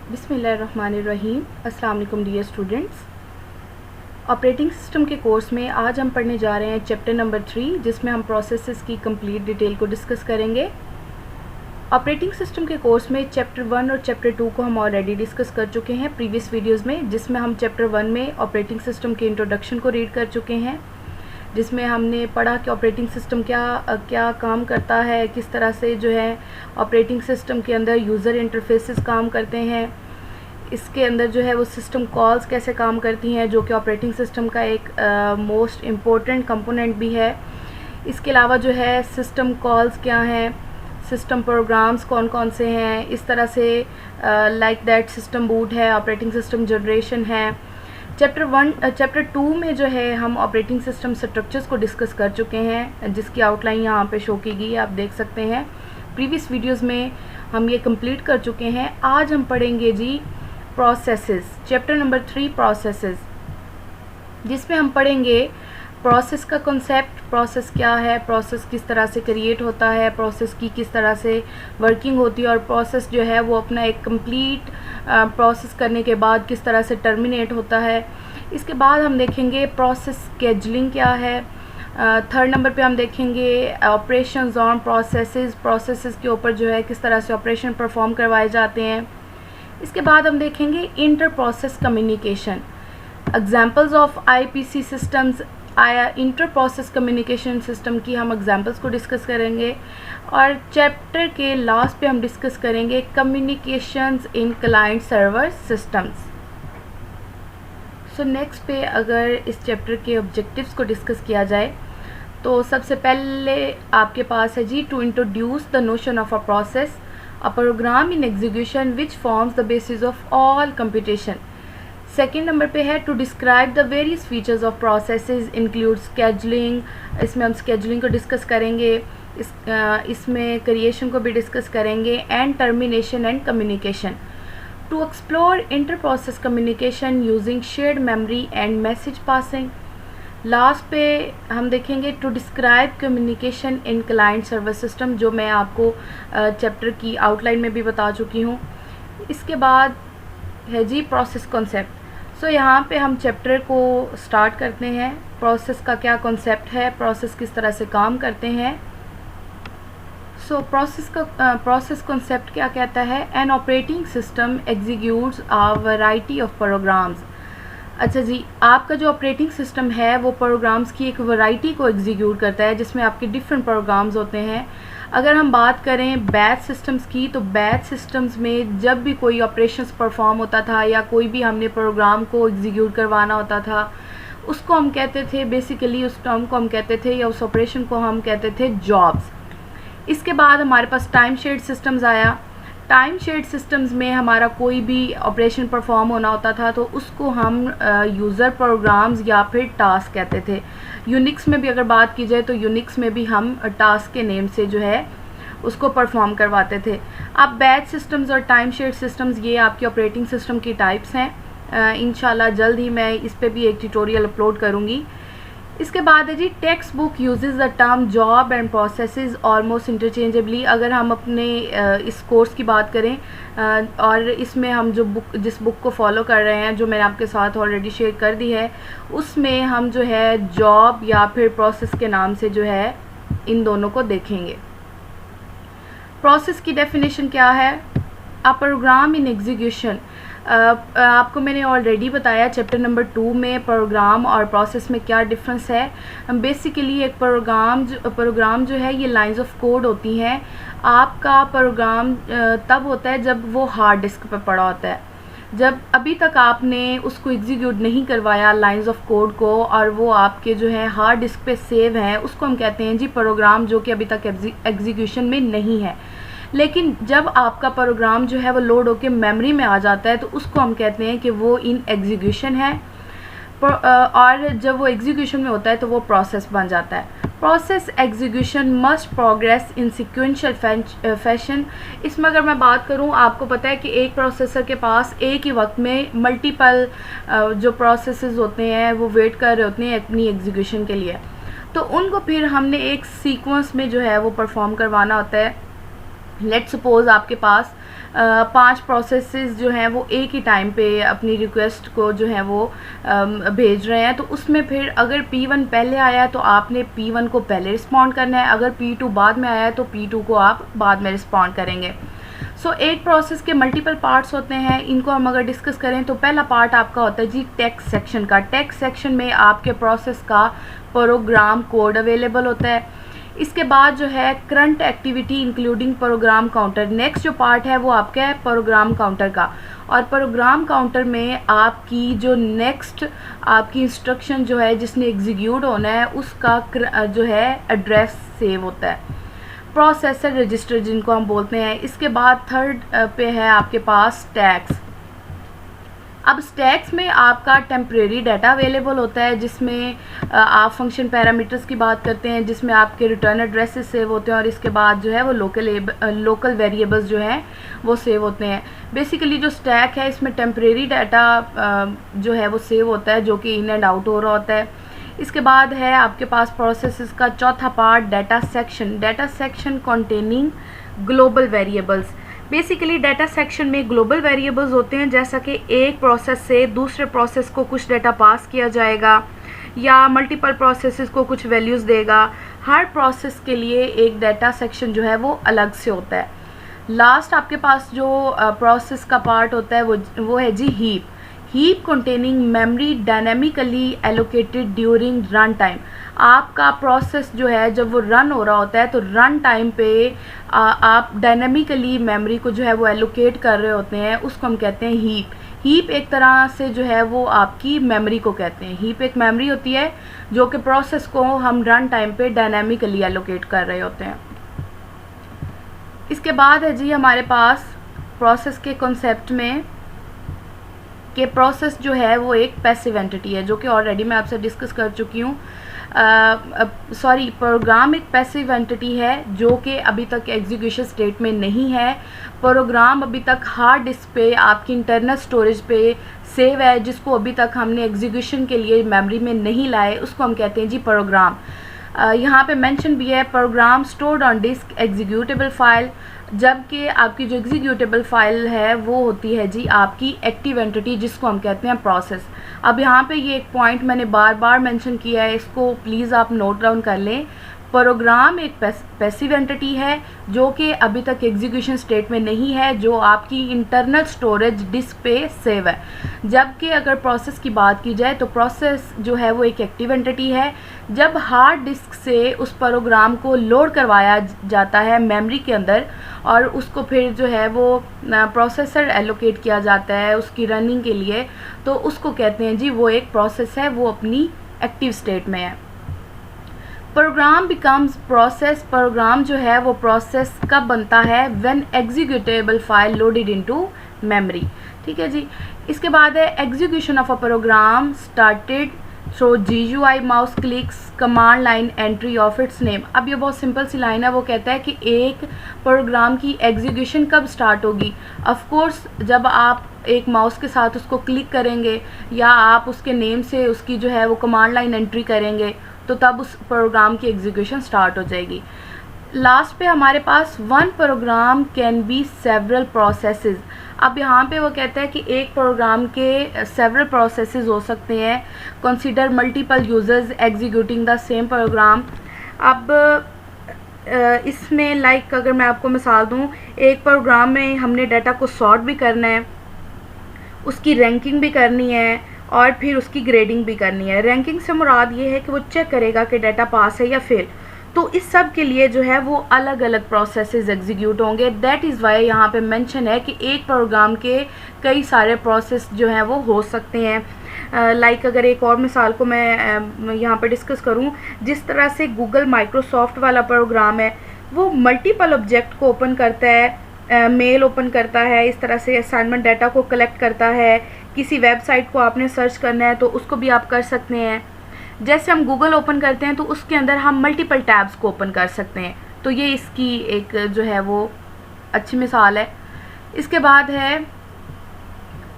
बिस्मिल्लाहिर्रहमानिर्रहीम। अस्सलाम वालेकुम डियर स्टूडेंट्स। ऑपरेटिंग सिस्टम के कोर्स में आज हम पढ़ने जा रहे हैं चैप्टर नंबर 3, जिसमें हम प्रोसेसेस की कंप्लीट डिटेल को डिस्कस करेंगे। ऑपरेटिंग सिस्टम के कोर्स में चैप्टर 1 और चैप्टर 2 को हम ऑलरेडी डिस्कस कर चुके हैं प्रीवियस वीडियोज़ में, जिसमें हम चैप्टर 1 में ऑपरेटिंग सिस्टम के इंट्रोडक्शन को रीड कर चुके हैं, जिसमें हमने पढ़ा कि ऑपरेटिंग सिस्टम क्या काम करता है, किस तरह से जो है ऑपरेटिंग सिस्टम के अंदर यूज़र इंटरफेसेस काम करते हैं, इसके अंदर जो है वो सिस्टम कॉल्स कैसे काम करती हैं, जो कि ऑपरेटिंग सिस्टम का एक मोस्ट इम्पोर्टेंट कंपोनेंट भी है। इसके अलावा जो है सिस्टम कॉल्स क्या हैं, सिस्टम प्रोग्राम्स कौन कौन से हैं, इस तरह से लाइक दैट सिस्टम बूट है, ऑपरेटिंग सिस्टम जनरेशन है। चैप्टर 2 में जो है हम ऑपरेटिंग सिस्टम स्ट्रक्चर्स को डिस्कस कर चुके हैं, जिसकी आउटलाइन यहाँ पे शो की गई है, आप देख सकते हैं। प्रीवियस वीडियोस में हम ये कंप्लीट कर चुके हैं। आज हम पढ़ेंगे जी प्रोसेसेस, चैप्टर नंबर 3 प्रोसेसेस, जिसमें हम पढ़ेंगे प्रोसेस का कॉन्सेप्ट, प्रोसेस क्या है, प्रोसेस किस तरह से क्रिएट होता है, प्रोसेस की किस तरह से वर्किंग होती है, और प्रोसेस जो है वो अपना एक कंप्लीट प्रोसेस करने के बाद किस तरह से टर्मिनेट होता है। इसके बाद हम देखेंगे प्रोसेस स्केजुलिंग क्या है। थर्ड नंबर पे हम देखेंगे ऑपरेशंस ऑन प्रोसेसेस के ऊपर जो है किस तरह से ऑपरेशन परफॉर्म करवाए जाते हैं। इसके बाद हम देखेंगे inter process communication, examples of IPC systems, inter process communication system की हम एग्जांपल्स को डिस्कस करेंगे। और चैप्टर के लास्ट पे हम डिस्कस करेंगे communications in client server systems. So next पे अगर इस चैप्टर के ऑब्जेक्टिव्स को डिस्कस किया जाए तो सबसे पहले आपके पास है जी to introduce the notion of a process, a program in execution which forms the basis of all computation। Second number पे है to describe the various features of processes include scheduling, इसमें हम स्केजुलिंग को डिस्कस करेंगे, इसमें creation को भी discuss करेंगे, and termination and communication. To explore inter process communication using shared memory and message passing. Last पे हम देखेंगे to describe communication in client server system, जो मैं आपको चैप्टर की आउटलाइन में भी बता चुकी हूँ। इसके बाद है जी प्रोसेस कॉन्सेप्ट। सो यहाँ पे हम चैप्टर को स्टार्ट करते हैं। प्रोसेस का क्या कॉन्सेप्ट है, प्रोसेस किस तरह से काम करते हैं। सो प्रोसेस कॉन्सेप्ट क्या कहता है, an operating system executes a variety of programs. अच्छा जी, आपका जो ऑपरेटिंग सिस्टम है वो प्रोग्राम्स की एक वैरायटी को एग्जीक्यूट करता है, जिसमें आपके डिफरेंट प्रोग्राम्स होते हैं। अगर हम बात करें बैच सिस्टम्स की, तो बैच सिस्टम्स में जब भी कोई ऑपरेशंस परफॉर्म होता था या कोई भी हमने प्रोग्राम को एग्जीक्यूट करवाना होता था, उसको हम कहते थे, बेसिकली उस टर्म को हम कहते थे या उस ऑपरेशन को हम कहते थे जॉब्स। इसके बाद हमारे पास टाइम शेयर्ड सिस्टम्स आया। टाइम शेयर्ड सिस्टम्स में हमारा कोई भी ऑपरेशन परफॉर्म होना होता था तो उसको हम यूज़र प्रोग्राम्स या फिर टास्क कहते थे। यूनिक्स में भी अगर बात की जाए तो यूनिक्स में भी हम टास्क के नेम से जो है उसको परफॉर्म करवाते थे। अब बैच सिस्टम्स और टाइम शेयर्ड सिस्टम्स ये आपकी ऑपरेटिंग सिस्टम की टाइप्स हैं। इंशाल्लाह जल्द ही मैं इस पर भी एक ट्यूटोरियल अपलोड करूँगी। इसके बाद है जी text book uses the term job and processes almost interchangeably. अगर हम अपने इस कोर्स की बात करें और इसमें हम जिस बुक को फॉलो कर रहे हैं, जो मैंने आपके साथ ऑलरेडी शेयर कर दी है, उसमें हम जो है जॉब या फिर प्रोसेस के नाम से जो है इन दोनों को देखेंगे। प्रोसेस की डेफिनेशन क्या है, अ प्रोग्राम इन एग्जीक्यूशन। आपको मैंने ऑलरेडी बताया चैप्टर नंबर 2 में प्रोग्राम और प्रोसेस में क्या डिफरेंस है। बेसिकली एक प्रोग्राम जो है ये लाइंस ऑफ कोड होती हैं। आपका प्रोग्राम तब होता है जब वो हार्ड डिस्क पे पड़ा होता है, जब अभी तक आपने उसको एग्जीक्यूट नहीं करवाया लाइंस ऑफ कोड को, और वो आपके जो है हार्ड डिस्क पे सेव हैं, उसको हम कहते हैं जी प्रोग्राम, जो कि अभी तक एग्जीक्यूशन में नहीं है। लेकिन जब आपका प्रोग्राम जो है वो लोड होकर मेमोरी में आ जाता है तो उसको हम कहते हैं कि वो इन एग्जीक्यूशन है, और जब वो एग्जीक्यूशन में होता है तो वो प्रोसेस बन जाता है। Process execution must progress in sequential fashion. इसमें अगर मैं बात करूं, आपको पता है कि एक प्रोसेसर के पास एक ही वक्त में मल्टीपल जो प्रोसेसेस होते हैं वो वेट कर रहे होते हैं अपनी एग्जीक्यूशन के लिए, तो उनको फिर हमने एक सीक्वेंस में जो है वो परफॉर्म करवाना होता है। लेट्स सपोज आपके पास 5 प्रोसेसेस जो हैं वो एक ही टाइम पे अपनी रिक्वेस्ट को जो है वो भेज रहे हैं, तो उसमें फिर अगर P1 पहले आया है तो आपने P1 को पहले रिस्पॉन्ड करना है, अगर P2 बाद में आया है तो P2 को आप बाद में रिस्पॉन्ड करेंगे। एक प्रोसेस के मल्टीपल पार्ट्स होते हैं, इनको हम अगर डिस्कस करें तो पहला पार्ट आपका होता है जी टेक्स्ट सेक्शन का। टेक्स्ट सेक्शन में आपके प्रोसेस का प्रोग्राम कोड अवेलेबल होता है। इसके बाद जो है current activity including program counter. Next जो पार्ट है वो आपका है प्रोग्राम काउंटर का, और प्रोग्राम काउंटर में आपकी जो नेक्स्ट आपकी इंस्ट्रक्शन जो है जिसने एग्जीक्यूट होना है उसका जो है एड्रेस सेव होता है, प्रोसेसर रजिस्टर जिनको हम बोलते हैं। इसके बाद थर्ड पे है आपके पास स्टैक्स। अब स्टैक्स में आपका टेम्परेरी डाटा अवेलेबल होता है, जिसमें आप फंक्शन पैरामीटर्स की बात करते हैं, जिसमें आपके रिटर्न एड्रेसेस सेव होते हैं, और इसके बाद जो है वो लोकल वेरिएबल्स जो हैं वो सेव होते हैं। बेसिकली जो स्टैक है इसमें टेम्परेरी डाटा जो है वो सेव होता है, जो कि इन एंड आउट हो रहा होता है। इसके बाद है आपके पास प्रोसेसेस का चौथा part data section. Data section containing global variables. Basically data section में ग्लोबल वेरिएबल्स होते हैं, जैसा कि एक प्रोसेस से दूसरे प्रोसेस को कुछ डाटा पास किया जाएगा या मल्टीपल प्रोसेसेस को कुछ वैल्यूज़ देगा। हर प्रोसेस के लिए एक डाटा सेक्शन जो है वो अलग से होता है। लास्ट आपके पास जो प्रोसेस का पार्ट होता है वो है जी heap. Heap containing memory dynamically allocated during run time. आपका प्रोसेस जो है जब वो रन हो रहा होता है तो रन टाइम पे आप डायनेमिकली मेमोरी को जो है वो एलोकेट कर रहे होते हैं, उसको हम कहते हैं हीप। हीप एक तरह से जो है वो आपकी मेमोरी को कहते हैं। हीप एक मेमोरी होती है जो कि प्रोसेस को हम रन टाइम पे डायनेमिकली एलोकेट कर रहे होते हैं। इसके बाद है जी हमारे पास प्रोसेस के कॉन्सेप्ट में कि प्रोसेस जो है वो एक पैसिव एंटिटी है, जो कि ऑलरेडी मैं आपसे डिस्कस कर चुकी हूँ। प्रोग्राम एक पैसिव एंटिटी है जो कि अभी तक एग्जीक्यूशन स्टेट में नहीं है। प्रोग्राम अभी तक हार्ड डिस्क पे आपकी इंटरनल स्टोरेज पे सेव है, जिसको अभी तक हमने एग्जीक्यूशन के लिए मेमोरी में नहीं लाए, उसको हम कहते हैं जी प्रोग्राम। यहाँ पे मेंशन भी है program stored on disk executable file, जबकि आपकी जो एग्जीक्यूटेबल फाइल है वो होती है जी आपकी एक्टिव एंटिटी, जिसको हम कहते हैं प्रोसेस। अब यहाँ पे ये एक पॉइंट मैंने बार बार मेंशन किया है, इसको प्लीज़ आप नोट डाउन कर लें। प्रोग्राम एक पैसिव एंटिटी है जो कि अभी तक एग्जीक्यूशन स्टेट में नहीं है, जो आपकी इंटरनल स्टोरेज डिस्क पे सेव है। जबकि अगर प्रोसेस की बात की जाए तो प्रोसेस जो है वो एक एक्टिव एंटिटी है। जब हार्ड डिस्क से उस प्रोग्राम को लोड करवाया जाता है मेमोरी के अंदर और उसको फिर जो है वो प्रोसेसर एलोकेट किया जाता है उसकी रनिंग के लिए, तो उसको कहते हैं जी वो एक प्रोसेस है, वो अपनी एक्टिव स्टेट में है। Programme becomes process. प्रोग्राम जो है वो प्रोसेस कब बनता है? When executable file loaded into memory. ठीक है जी। इसके बाद है execution of a program started through GUI mouse clicks command line entry of its name. अब ये बहुत सिंपल सी लाइन है, वो कहता है कि एक प्रोग्राम की एग्जीक्यूशन कब स्टार्ट होगी। ऑफ कोर्स जब आप एक माउस के साथ उसको क्लिक करेंगे या आप उसके नेम से उसकी जो है वो कमांड लाइन एंट्री करेंगे तो तब उस प्रोग्राम की एग्जीक्यूशन स्टार्ट हो जाएगी। लास्ट पे हमारे पास one program can be several processes. अब यहाँ पे वो कहता है कि एक प्रोग्राम के सेवरल प्रोसेसेस हो सकते हैं। Consider multiple users executing the same programme. अब इसमें लाइक अगर मैं आपको मिसाल दूँ, एक प्रोग्राम में हमने डाटा को सॉर्ट भी करना है, उसकी रैंकिंग भी करनी है और फिर उसकी ग्रेडिंग भी करनी है। रैंकिंग से मुराद ये है कि वो चेक करेगा कि डाटा पास है या फेल। तो इस सब के लिए जो है वो अलग अलग प्रोसेसेस एग्जीक्यूट होंगे। दैट इज़ वाई यहाँ पे मेंशन है कि एक प्रोग्राम के कई सारे प्रोसेस जो हैं वो हो सकते हैं। लाइक अगर एक और मिसाल को मैं यहाँ पे डिस्कस करूँ, जिस तरह से गूगल माइक्रोसॉफ्ट वाला प्रोग्राम है वो मल्टीपल ऑब्जेक्ट को ओपन करता है, मेल ओपन करता है, इस तरह से असाइनमेंट डाटा को कलेक्ट करता है। किसी वेबसाइट को आपने सर्च करना है तो उसको भी आप कर सकते हैं। जैसे हम गूगल ओपन करते हैं तो उसके अंदर हम मल्टीपल टैब्स को ओपन कर सकते हैं। तो ये इसकी एक जो है वो अच्छी मिसाल है। इसके बाद है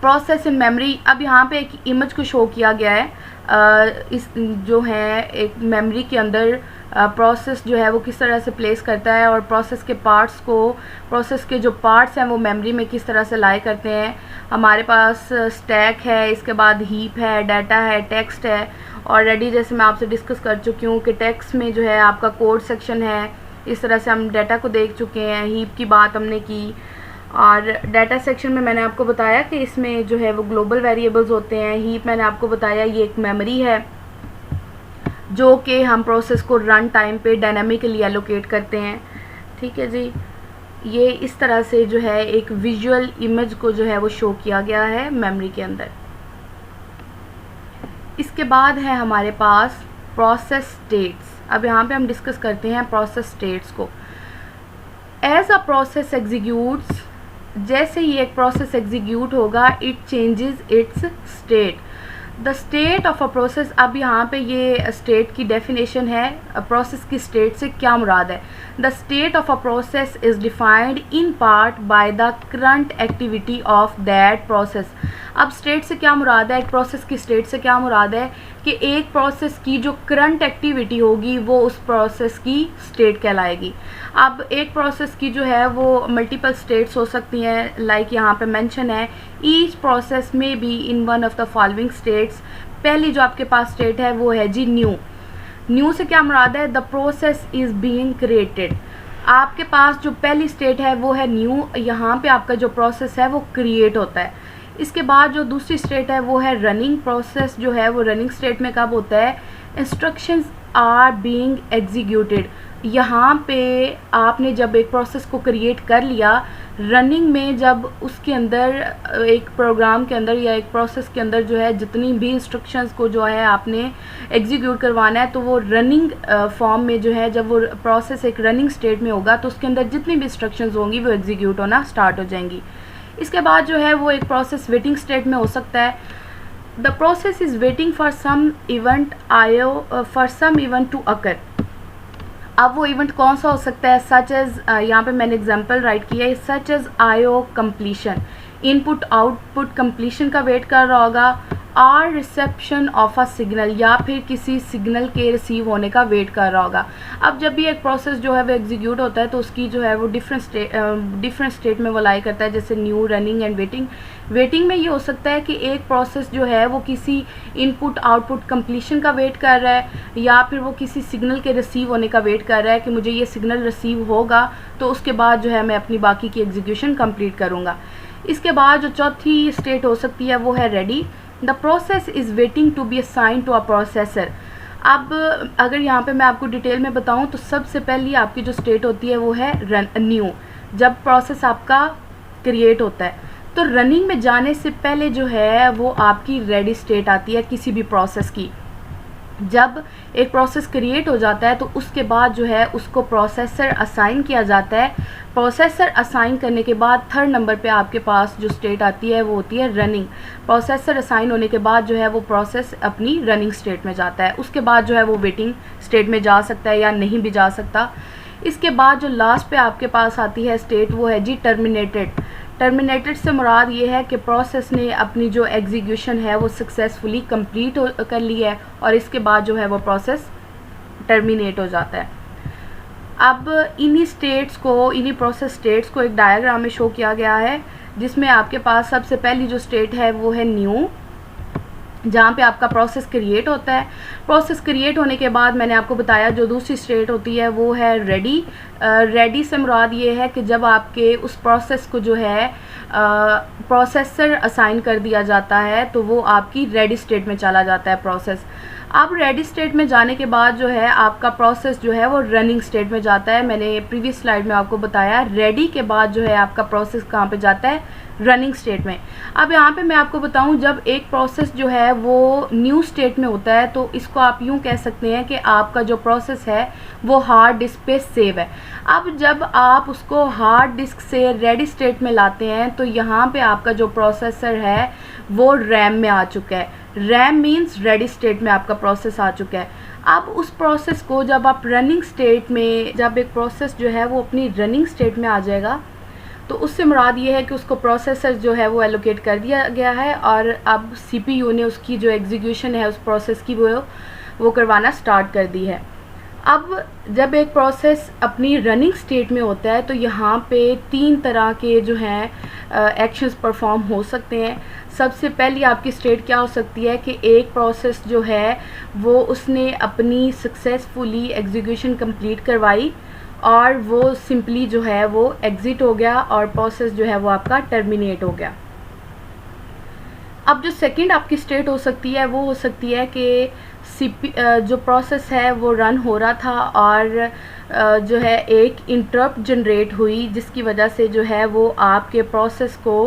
प्रोसेस इन मेमोरी। अब यहाँ पे एक इमेज को शो किया गया है। इस जो है एक मेमोरी के अंदर प्रोसेस जो है वो किस तरह से प्लेस करता है और प्रोसेस के पार्ट्स को, प्रोसेस के जो पार्ट्स हैं वो मेमोरी में किस तरह से लाई करते हैं। हमारे पास स्टैक है, इसके बाद हीप है, डाटा है, टेक्स्ट है। ऑलरेडी जैसे मैं आपसे डिस्कस कर चुकी हूँ कि टेक्स्ट में जो है आपका कोड सेक्शन है, इस तरह से हम डाटा को देख चुके हैं। हीप की बात हमने की, और डाटा सेक्शन में मैंने आपको बताया कि इसमें जो है वो ग्लोबल वेरिएबल्स होते हैं। हीप मैंने आपको बताया ये एक मेमोरी है जो कि हम प्रोसेस को रन टाइम पे डायनामिकली एलोकेट करते हैं। ठीक है जी, ये इस तरह से जो है एक विजुअल इमेज को जो है वो शो किया गया है मेमोरी के अंदर। इसके बाद है हमारे पास प्रोसेस स्टेट्स। अब यहाँ पे हम डिस्कस करते हैं प्रोसेस स्टेट्स को। एज अ प्रोसेस एग्जीक्यूट्स, जैसे ही एक प्रोसेस एग्जीक्यूट होगा it changes it's state. The state of a process, अब यहाँ पे ये स्टेट की डेफिनेशन है, प्रोसेस की स्टेट से क्या मुराद है। The state of a process is defined in part by the current activity of that process. अब स्टेट से क्या मुराद है, एक प्रोसेस की स्टेट से क्या मुराद है कि एक प्रोसेस की जो करंट एक्टिविटी होगी वो उस प्रोसेस की स्टेट कहलाएगी। अब एक प्रोसेस की जो है वो मल्टीपल स्टेट्स हो सकती हैं, लाइक यहाँ पे मेंशन है ईच प्रोसेस में be in one of the following states. पहली जो आपके पास स्टेट है वो है जी न्यू। न्यू से क्या मुराद है, the process is being created. आपके पास जो पहली स्टेट है वो है न्यू, यहाँ पे आपका जो प्रोसेस है वो क्रिएट होता है। इसके बाद जो दूसरी स्टेट है वो है रनिंग। प्रोसेस जो है वो रनिंग स्टेट में कब होता है, इंस्ट्रक्शंस आर बीइंग एग्जीक्यूटेड। यहाँ पे आपने जब एक प्रोसेस को क्रिएट कर लिया, रनिंग में जब उसके अंदर एक प्रोग्राम के अंदर या एक प्रोसेस के अंदर जो है जितनी भी इंस्ट्रक्शंस को जो है आपने एग्जीक्यूट करवाना है, तो वो रनिंग फॉर्म में जो है, जब वो प्रोसेस एक रनिंग स्टेट में होगा तो उसके अंदर जितनी भी इंस्ट्रक्शंस होंगी वो एग्जीक्यूट होना स्टार्ट हो जाएंगी। इसके बाद जो है वो एक प्रोसेस वेटिंग स्टेट में हो सकता है। The process is waiting for some event to occur. अब वो इवेंट कौन सा हो सकता है, सच एज, यहाँ पे मैंने एग्जांपल राइट किया है, such as IO completion, input output completion का वेट कर रहा होगा, और रिसेप्शन ऑफ अ सिग्नल, या फिर किसी सिग्नल के रिसीव होने का वेट कर रहा होगा। अब जब भी एक प्रोसेस जो है वो एग्जीक्यूट होता है तो उसकी जो है वो डिफरेंट स्टेट में वो लाई करता है, जैसे new, running and waiting. Waiting में ये हो सकता है कि एक प्रोसेस जो है वो किसी इनपुट आउटपुट कंप्लीशन का वेट कर रहा है, या फिर वो किसी सिग्नल के रिसीव होने का वेट कर रहा है कि मुझे ये सिग्नल रिसीव होगा तो उसके बाद जो है मैं अपनी बाकी की एग्जीक्यूशन कंप्लीट करूँगा। इसके बाद जो चौथी स्टेट हो सकती है वो है ready. The process is waiting to be assign to a processor. अब अगर यहाँ पे मैं आपको डिटेल में बताऊँ तो सबसे पहली आपकी जो स्टेट होती है वो है न्यू। जब प्रोसेस आपका क्रिएट होता है तो रनिंग में जाने से पहले जो है वो आपकी रेडी स्टेट आती है किसी भी प्रोसेस की। जब एक प्रोसेस क्रिएट हो जाता है तो उसके बाद जो है उसको प्रोसेसर असाइन किया जाता है। प्रोसेसर असाइन करने के बाद थर्ड नंबर पे आपके पास जो स्टेट आती है वो होती है रनिंग। प्रोसेसर असाइन होने के बाद जो है वो प्रोसेस अपनी रनिंग स्टेट में जाता है। उसके बाद जो है वो वेटिंग स्टेट में जा सकता है या नहीं भी जा सकता। इसके बाद जो लास्ट पे आपके पास आती है स्टेट वो है जी टर्मिनेटेड। टर्मिनेटेड से मुराद ये है कि प्रोसेस ने अपनी जो एग्जीक्यूशन है वो सक्सेसफुली कंप्लीट कर ली है और इसके बाद जो है वो प्रोसेस टर्मिनेट हो जाता है। अब इन्हीं स्टेट्स को, इन्हीं प्रोसेस स्टेट्स को एक डायग्राम में शो किया गया है, जिसमें आपके पास सबसे पहली जो स्टेट है वो है न्यू, जहाँ पे आपका प्रोसेस क्रिएट होता है। प्रोसेस क्रिएट होने के बाद मैंने आपको बताया जो दूसरी स्टेट होती है वो है रेडी। रेडी से मुराद ये है कि जब आपके उस प्रोसेस को जो है प्रोसेसर असाइन कर दिया जाता है तो वो आपकी रेडी स्टेट में चला जाता है प्रोसेस। अब रेडी स्टेट में जाने के बाद जो है आपका प्रोसेस जो है वो रनिंग स्टेट में जाता है। मैंने प्रीवियस स्लाइड में आपको बताया रेडी के बाद जो है आपका प्रोसेस कहाँ पे जाता है, रनिंग स्टेट में। अब यहाँ पे मैं आपको बताऊँ, जब एक प्रोसेस जो है वो न्यू स्टेट में होता है तो इसको आप यूँ कह सकते हैं कि आपका जो प्रोसेस है वो हार्ड डिस्क पे सेव है। अब जब आप उसको हार्ड डिस्क से रेडी स्टेट में लाते हैं तो यहाँ पे आपका जो प्रोसेसर है वो रैम में आ चुका है। रैम मीन्स रेडी स्टेट में आपका प्रोसेस आ चुका है। अब उस प्रोसेस को जब आप रनिंग स्टेट में, जब एक प्रोसेस जो है वो अपनी रनिंग स्टेट में आ जाएगा तो उससे मुराद ये है कि उसको प्रोसेसर जो है वो एलोकेट कर दिया गया है और अब CPU ने उसकी जो एग्जीक्यूशन है उस प्रोसेस की वो करवाना स्टार्ट कर दी है। अब जब एक प्रोसेस अपनी रनिंग स्टेट में होता है तो यहाँ पे 3 तरह के जो हैं एक्शंस परफॉर्म हो सकते हैं। सबसे पहली आपकी स्टेट क्या हो सकती है कि एक प्रोसेस जो है वो उसने अपनी सक्सेसफुली एग्जीक्यूशन कंप्लीट करवाई और वो सिंपली जो है वो एग्ज़िट हो गया और प्रोसेस जो है वो आपका टर्मिनेट हो गया। अब जो सेकंड आपकी स्टेट हो सकती है वो हो सकती है कि जो प्रोसेस है वो रन हो रहा था और जो है एक इंटरप्ट जनरेट हुई जिसकी वजह से जो है वो आपके प्रोसेस को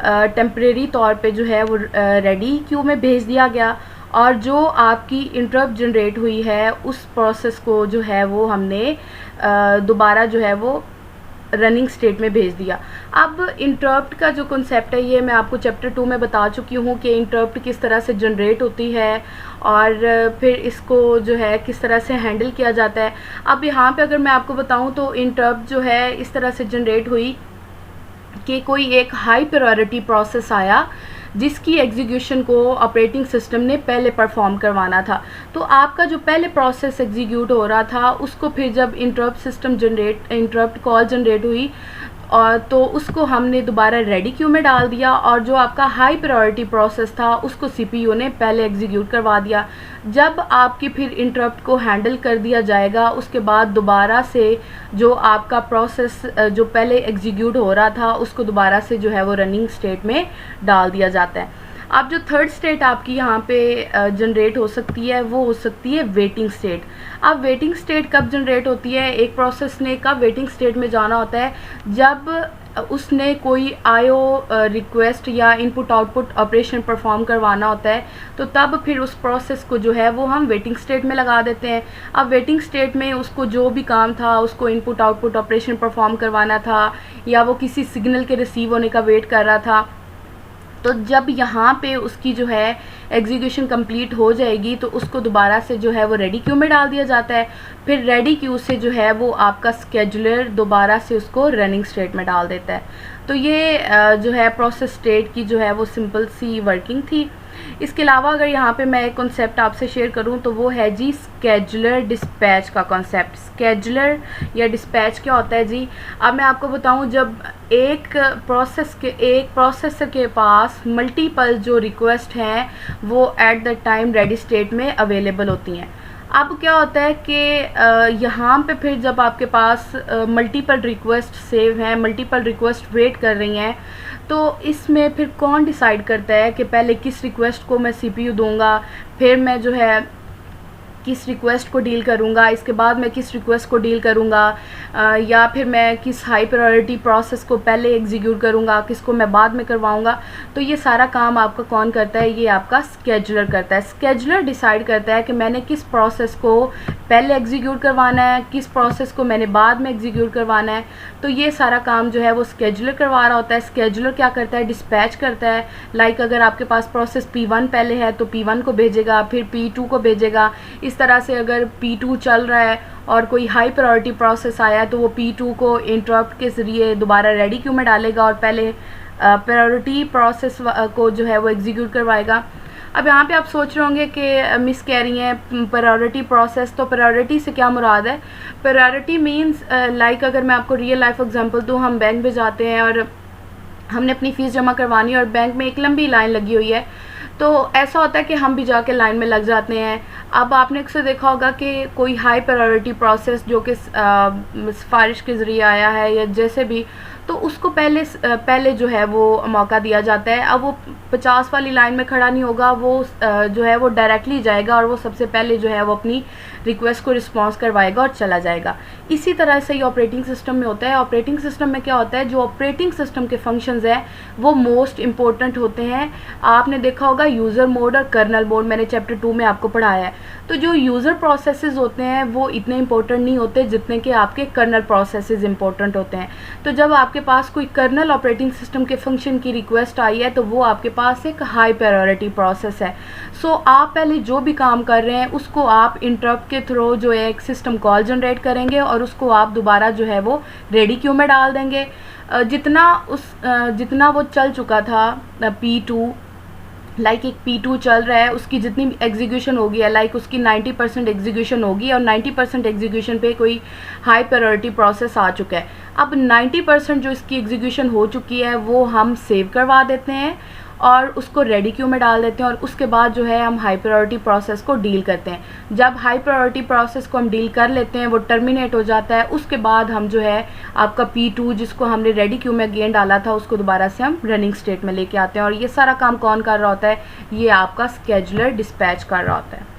टेम्परेरी तौर पे जो है वो रेडी क्यू में भेज दिया गया और जो आपकी इंटरप्ट जनरेट हुई है उस प्रोसेस को जो है वो हमने दोबारा जो है वो रनिंग स्टेट में भेज दिया। अब इंटरप्ट का जो कॉन्सेप्ट है ये मैं आपको चैप्टर 2 में बता चुकी हूँ कि इंटरप्ट किस तरह से जनरेट होती है और फिर इसको जो है किस तरह से हैंडल किया जाता है। अब यहाँ पे अगर मैं आपको बताऊँ तो इंटरप्ट जो है इस तरह से जनरेट हुई कि कोई एक हाई प्रायोरिटी प्रोसेस आया जिसकी एग्जीक्यूशन को ऑपरेटिंग सिस्टम ने पहले परफॉर्म करवाना था। तो आपका जो पहले प्रोसेस एग्जीक्यूट हो रहा था उसको फिर जब इंटरप्ट कॉल जनरेट हुई और तो उसको हमने दोबारा रेडी क्यू में डाल दिया और जो आपका हाई प्रायोरिटी प्रोसेस था उसको सीपीयू ने पहले एग्जीक्यूट करवा दिया। जब आपकी फिर इंटरप्ट को हैंडल कर दिया जाएगा उसके बाद दोबारा से जो आपका प्रोसेस जो पहले एग्जीक्यूट हो रहा था उसको दोबारा से जो है वो रनिंग स्टेट में डाल दिया जाता है। अब जो थर्ड स्टेट आपकी यहाँ पे जनरेट हो सकती है वो हो सकती है वेटिंग स्टेट। अब वेटिंग स्टेट कब जनरेट होती है, एक प्रोसेस ने कब वेटिंग स्टेट में जाना होता है, जब उसने कोई आईओ रिक्वेस्ट या इनपुट आउटपुट ऑपरेशन परफॉर्म करवाना होता है तो तब फिर उस प्रोसेस को जो है वो हम वेटिंग स्टेट में लगा देते हैं। अब वेटिंग स्टेट में उसको जो भी काम था, उसको इनपुट आउटपुट ऑपरेशन परफॉर्म करवाना था या वो किसी सिग्नल के रिसीव होने का वेट कर रहा था, तो जब यहाँ पे उसकी जो है एग्जीक्यूशन कंप्लीट हो जाएगी तो उसको दोबारा से जो है वो रेडी क्यू में डाल दिया जाता है। फिर रेडी क्यू से जो है वो आपका स्केजुलर दोबारा से उसको रनिंग स्टेट में डाल देता है। तो ये जो है प्रोसेस स्टेट की जो है वो सिंपल सी वर्किंग थी। इसके अलावा अगर यहाँ पे मैं एक कॉन्सेप्ट आपसे शेयर करूँ तो वो है जी स्केजुलर डिस्पैच का कॉन्सेप्ट। स्केजुलर या डिस्पैच क्या होता है जी, अब मैं आपको बताऊँ, जब एक प्रोसेसर के पास मल्टीपल जो रिक्वेस्ट हैं वो at the time ready state में अवेलेबल होती हैं। अब क्या होता है कि यहाँ पे फिर जब आपके पास मल्टीपल रिक्वेस्ट सेव हैं, मल्टीपल रिक्वेस्ट वेट कर रही हैं, तो इसमें फिर कौन डिसाइड करता है कि पहले किस रिक्वेस्ट को मैं सीपीयू दूंगा, फिर मैं जो है किस रिक्वेस्ट को डील करूंगा, इसके बाद मैं किस रिक्वेस्ट को डील करूंगा, या फिर मैं किस हाई प्रायोरिटी प्रोसेस को पहले एग्जीक्यूट करूंगा, किसको मैं बाद में करवाऊंगा। तो ये सारा काम आपका कौन करता है, ये आपका स्केजुलर करता है। स्केजुलर डिसाइड करता है कि मैंने किस प्रोसेस को पहले एग्जीक्यूट करवाना है, किस प्रोसेस को मैंने बाद में एग्जीक्यूट करवाना है। तो ये सारा काम जो है वो स्केजुलर करवा रहा होता है। स्केजुलर क्या करता है, डिस्पैच करता है। लाइक अगर आपके पास प्रोसेस P1 पहले है तो P1 को भेजेगा, फिर P2 को भेजेगा। इस तरह से अगर P2 चल रहा है और कोई हाई प्रायोरिटी प्रोसेस आया है तो वो P2 को इंटरप्ट के ज़रिए दोबारा रेडी क्यू में डालेगा और पहले प्रायोरिटी प्रोसेस को जो है वो एग्जीक्यूट करवाएगा। अब यहाँ पे आप सोच रहे होंगे कि मिस कह रही हैं प्रायोरिटी प्रोसेस, तो प्रायोरिटी से क्या मुराद है। प्रायोरिटी मीन्स लाइक अगर मैं आपको रियल लाइफ एग्जांपल दूँ, हम बैंक में जाते हैं और हमने अपनी फ़ीस जमा करवानी है और बैंक में एक लंबी लाइन लगी हुई है, तो ऐसा होता है कि हम भी जाके लाइन में लग जाते हैं। अब आपने अक्सर देखा होगा कि कोई हाई प्रायोरिटी प्रोसेस जो कि सिफारिश के ज़रिए आया है या जैसे भी, तो उसको पहले जो है वो मौका दिया जाता है। अब वो 50 वाली लाइन में खड़ा नहीं होगा, वो जो है वो डायरेक्टली जाएगा और वो सबसे पहले जो है वो अपनी रिक्वेस्ट को रिस्पॉन्स करवाएगा और चला जाएगा। इसी तरह से ही ऑपरेटिंग सिस्टम में होता है। ऑपरेटिंग सिस्टम में क्या होता है, जो ऑपरेटिंग सिस्टम के फंक्शंस हैं वो मोस्ट इम्पोर्टेंट होते हैं। आपने देखा होगा यूज़र मोड और कर्नल मोड, मैंने चैप्टर 2 में आपको पढ़ाया है। तो जो यूज़र प्रोसेसेस होते हैं वो इतने इंपॉर्टेंट नहीं होते जितने कि आपके कर्नल प्रोसेसेस इंपॉर्टेंट होते हैं। तो जब आपके पास कोई कर्नल ऑपरेटिंग सिस्टम के फंक्शन की रिक्वेस्ट आई है तो वो आपके पास एक हाई प्रायोरिटी प्रोसेस है। सो आप पहले जो भी काम कर रहे हैं उसको आप इंटरप्ट के थ्रू जो है एक सिस्टम कॉल जनरेट करेंगे और उसको आप दोबारा जो है वो रेडी क्यू में डाल देंगे। जितना वो चल चुका था P2 लाइक एक P2 चल रहा है, उसकी जितनी एग्जीक्यूशन होगी है लाइक उसकी 90% एग्जीक्यूशन होगी और 90% एग्जीक्यूशन पे कोई हाई प्रायोरिटी प्रोसेस आ चुका है। अब 90% जो इसकी एग्जीक्यूशन हो चुकी है वो हम सेव करवा देते हैं और उसको रेडी क्यू में डाल देते हैं और उसके बाद जो है हम हाई प्रायोरिटी प्रोसेस को डील करते हैं। जब हाई प्रायोरिटी प्रोसेस को हम डील कर लेते हैं, वो टर्मिनेट हो जाता है, उसके बाद हम जो है आपका P2 जिसको हमने रेडी क्यू में अगेन डाला था उसको दोबारा से हम रनिंग स्टेट में लेके आते हैं। और ये सारा काम कौन कर रहा होता है? ये आपका स्केजुलर डिस्पैच कर रहा होता है।